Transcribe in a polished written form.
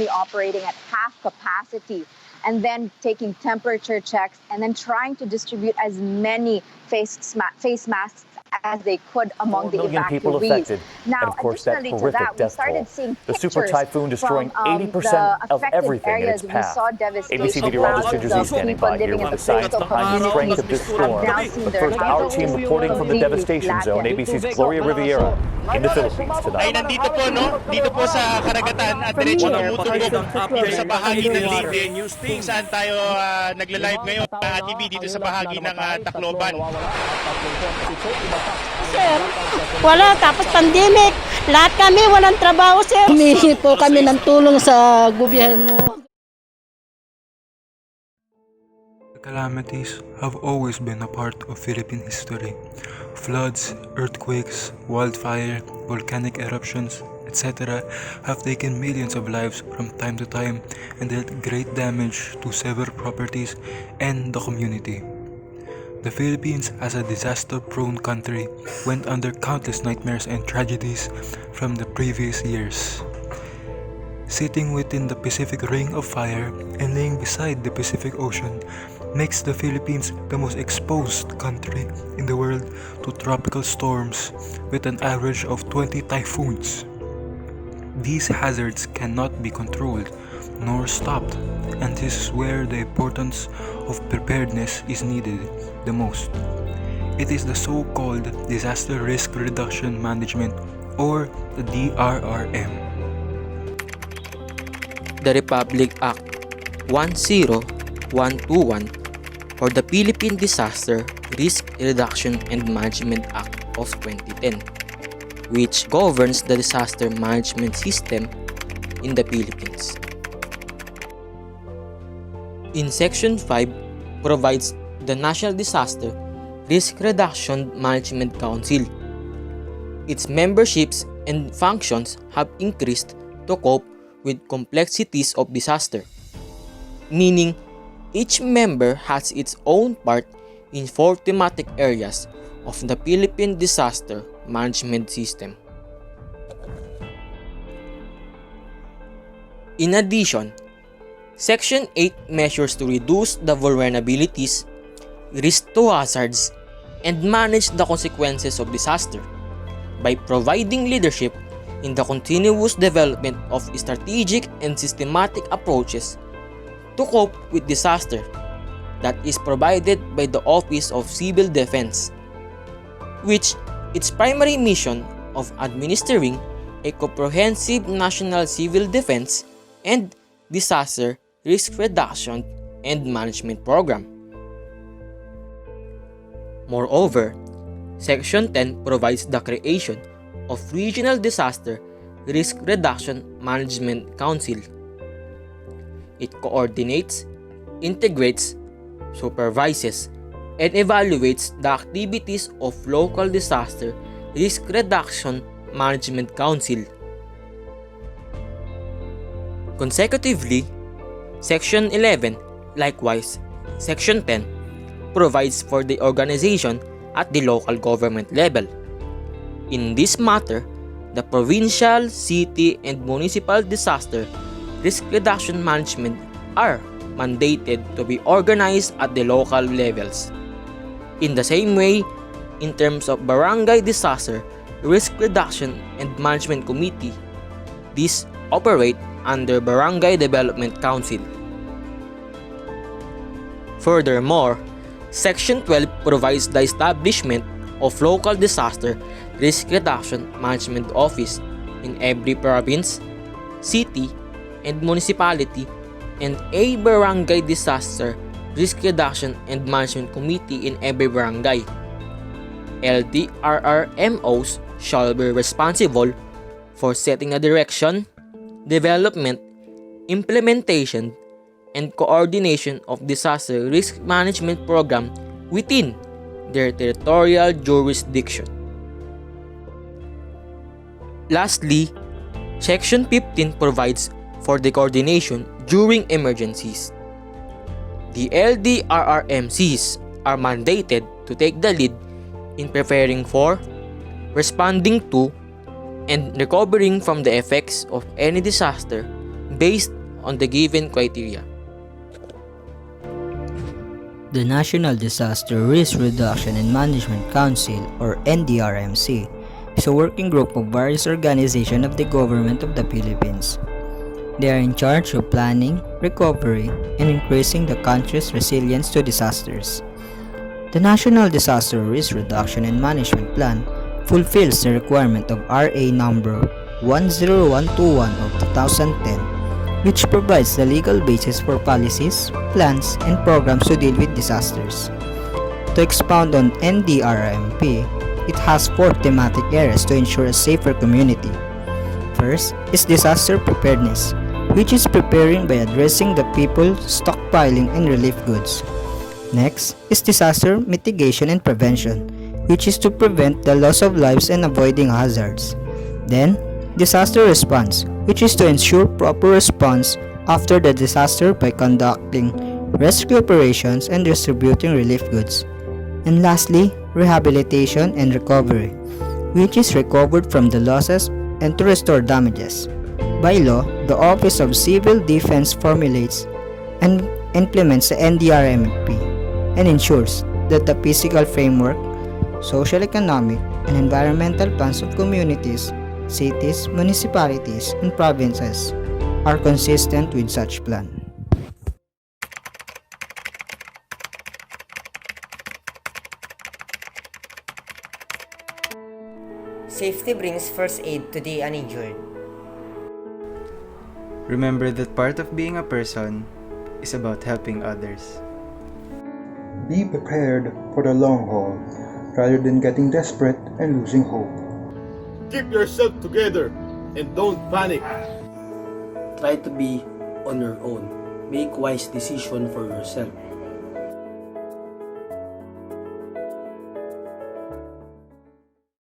operating at half capacity, and then taking temperature checks, and then trying to distribute as many face masks as they could among the evacuees. Now, and of course, that additionally to that, we started seeing pictures super typhoon destroying from 80% the of everything in its areas. path. We saw devastation. ABC meteorologist Ginger Z standing by here with the science behind the strength of this storm. But first, our team reporting from the devastation zone, ABC's Gloria Riviera in the Philippines tonight. Ay nandito po, no? Dito po sa karagatan at diretso tumutunog sa bahagi ng Leyte, kung saan tayo nagla-live ngayon at TV dito sa bahagi ng Tacloban. Sir, wala, tapos pandemic. Lahat kami walang trabaho, sir. Humihingi po kami ng tulong sa gobyerno. Calamities have always been a part of Philippine history. Floods, earthquakes, wildfire, volcanic eruptions, etc. have taken millions of lives from time to time and dealt great damage to several properties and the community. The Philippines, as a disaster-prone country, went under countless nightmares and tragedies from the previous years. Sitting within the Pacific Ring of Fire and laying beside the Pacific Ocean makes the Philippines the most exposed country in the world to tropical storms with an average of 20 typhoons. These hazards cannot be controlled nor stopped, and this is where the importance of preparedness is needed the most. It is the so-called Disaster Risk Reduction Management, or the DRRM. The Republic Act 10121 or the Philippine Disaster Risk Reduction and Management Act of 2010, which governs the disaster management system in the Philippines. In Section 5 provides the National Disaster Risk Reduction Management Council. Its memberships and functions have increased to cope with complexities of disaster, meaning each member has its own part in 4 thematic areas of the Philippine Disaster Management System. In addition, Section 8 measures to reduce the vulnerabilities, risk to hazards, and manage the consequences of disaster by providing leadership in the continuous development of strategic and systematic approaches to cope with disaster that is provided by the Office of Civil Defense, which its primary mission of administering a comprehensive national civil defense and disaster risk reduction and management program. Moreover, Section 10 provides the creation of Regional Disaster Risk Reduction Management Council. It coordinates, integrates, supervises, and evaluates the activities of local disaster risk reduction management council. Consecutively, Section 11, likewise Section 10, provides for the organization at the local government level. In this matter, the provincial, city, and municipal disaster risk reduction management are mandated to be organized at the local levels. In the same way, in terms of barangay disaster risk reduction and management committee, these operate under Barangay Development Council. Furthermore, Section 12 provides the establishment of local disaster risk reduction management office in every province, city, and municipality, and a barangay disaster risk reduction and management committee in every barangay. LDRRMOs shall be responsible for setting a direction, development, implementation, and coordination of disaster risk management program within their territorial jurisdiction. Lastly, Section 15 provides for the coordination during emergencies. The LDRRMCs are mandated to take the lead in preparing for, responding to, and recovering from the effects of any disaster based on the given criteria. The National Disaster Risk Reduction and Management Council, or NDRMC, is a working group of various organizations of the government of the Philippines. They are in charge of planning, recovery, and increasing the country's resilience to disasters. The National Disaster Risk Reduction and Management Plan fulfills the requirement of RA number 10121 of 2010, which provides the legal basis for policies, plans, and programs to deal with disasters. To expound on NDRMP, it has 4 thematic areas to ensure a safer community. First is disaster preparedness, which is preparing by addressing the people stockpiling and relief goods. Next is disaster mitigation and prevention, which is to prevent the loss of lives and avoiding hazards. Then, disaster response, which is to ensure proper response after the disaster by conducting rescue operations and distributing relief goods. And lastly, rehabilitation and recovery, which is recovered from the losses and to restore damages. By law, the Office of Civil Defense formulates and implements the NDRMP and ensures that the physical framework, social, economic, and environmental plans of communities, cities, municipalities, and provinces are consistent with such plan. Safety brings first aid to the uninjured. Remember that part of being a person is about helping others. Be prepared for the long haul rather than getting desperate and losing hope. Keep yourself together and don't panic. Try to be on your own. Make wise decisions for yourself.